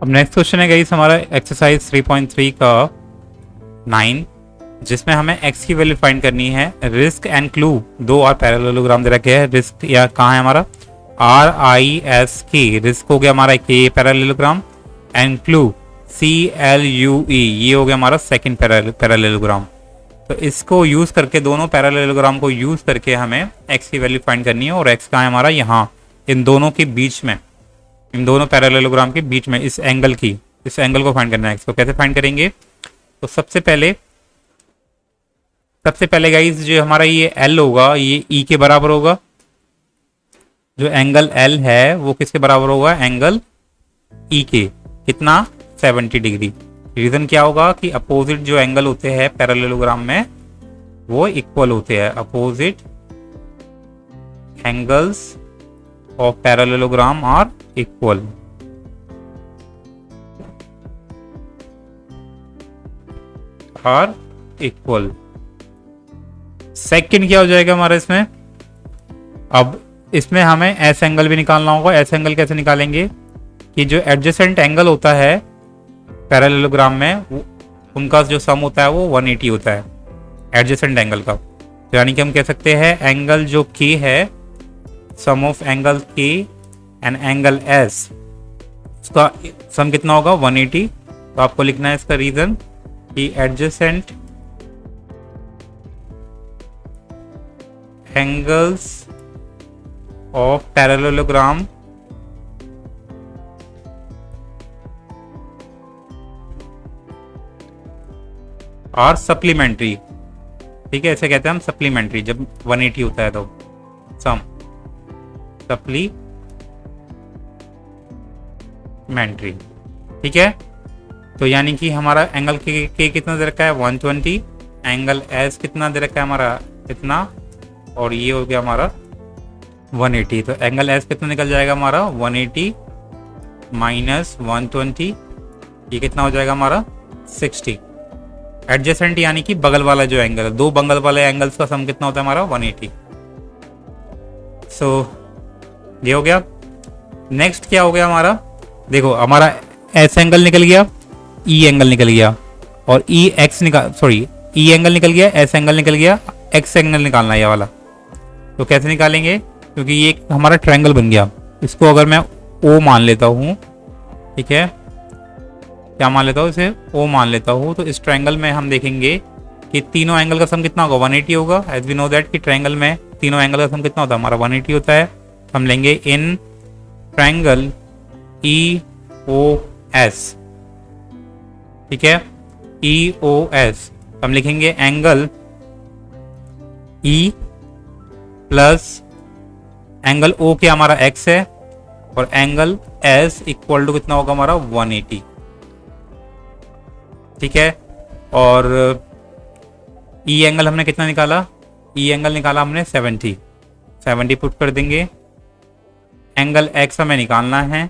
अब next question है guys हमारा एक्सरसाइज 3.3 का 9, जिसमें हमें x की वैल्यू फाइंड करनी है। रिस्क एंड क्लू दो और पैरेललोग्राम दे रखे हैं। रिस्क या कहाँ है हमारा RISK, रिस्क हो गया हमारा के पैरेललोग्राम, एंड क्लू CLUE ये हो गया हमारा सेकंड पैरेललोग्राम। तो इसको यूज करके, दोनों पैरेललोग्राम को यूज करके हमें x की वैल्यू फाइंड करनी है। और x कहाँ है हमारा, यहाँ इन दोनों के बीच में, इन दोनों पैरेललोग्राम के बीच में इस एंगल को फाइंड करना है। x को कैसे फाइंड करेंगे, तो सबसे पहले गाइस जो हमारा ये L होगा ये E के बराबर होगा। जो एंगल L है वो किसके बराबर होगा, एंगल E के, कितना 70 डिग्री। रीजन क्या होगा कि अपोजिट जो एंगल होते हैं पैरेललोग्राम में वो इक्वल होते हैं। Opposite angles of parallelogram are equal. Second क्या हो जाएगा हमारा इसमें, अब इसमें हमें एस एंगल भी निकालना होगा। एस एंगल कैसे निकालेंगे कि जो एडजेसेंट एंगल होता है पैरेललोग्राम में उनका जो सम होता है वो 180 होता है एडजेसेंट एंगल का। तो यानी कि हम कह सकते हैं एंगल जो K है, sum of angle K and angle S, उसका सम कितना होगा 180। तो आपको लिखना है इसका रीजन कि एडजेसेंट एंगल्स ऑफ पैरेललोग्राम और सप्लीमेंट्री। ठीक है, ऐसे कहते हैं हम सप्लीमेंट्री, जब 180 होता है तो सम सप्लीमेंट्री। ठीक है, तो यानी कि हमारा एंगल के कितना दे रखा है 120, एंगल एस कितना दे रखा है हमारा इतना, और ये हो गया हमारा 180। तो एंगल एस कितना निकल जाएगा हमारा 180 माइनस 120, ये कितना हो जाएगा हमारा 60। एडजेसेंट यानी कि बगल वाला जो एंगल है, दो बगल वाले एंगल्स का सम कितना होता है हमारा 180। सो ये हो गया। नेक्स्ट क्या हो गया हमारा, देखो हमारा एस एंगल निकल गया, ई एंगल निकल गया, और ई एंगल निकल गया, एस एंगल निकल गया, एक्स एंगल निकालना है ये वाला। तो कैसे निकालेंगे, क्योंकि ये हमारा ट्रायंगल बन गया, इसको अगर मैं ओ मान लेता हूँ, ठीक है, क्या मान लेता हूँ इसे, ओ मान लेता हूँ, तो इस ट्रायंगल में हम देखेंगे कि तीनों एंगल का सम कितना होगा 180 होगा। एज वी नो दैट कि ट्रायंगल में तीनों एंगल का सम कितना होता है हमारा 180 होता है। हम लेंगे इन ट्रायंगल EOS, ठीक है, EOS हम लिखेंगे angle E plus angle O के हमारा X है, और एंगल S इक्वल टू कितना होगा हमारा 180। ठीक है, और E एंगल हमने कितना निकाला, E एंगल निकाला हमने 70 पुट कर देंगे। एंगल X हमें निकालना है,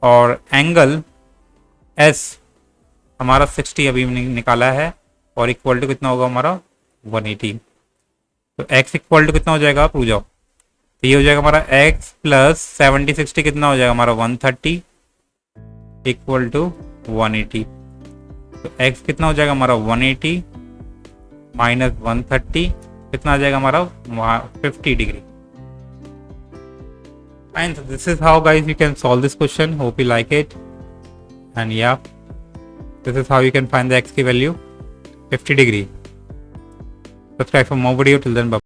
और एंगल S हमारा 60 अभी निकाला है, और इक्वल टू कितना होगा हमारा 180। तो x इक्वल टू कितना हो जाएगा, आप रुक जाओ, तो ये हो जाएगा हमारा x प्लस 70 60 कितना हो जाएगा हमारा 130 इक्वल टू 180। तो x कितना हो जाएगा हमारा 180 माइनस 130 कितना आ जाएगा हमारा 50 degree. And so this is how guys you can solve this question. Hope you like it. And yeah, this is how you can find the x key value 50 degree. Subscribe for more video. Till then, bye.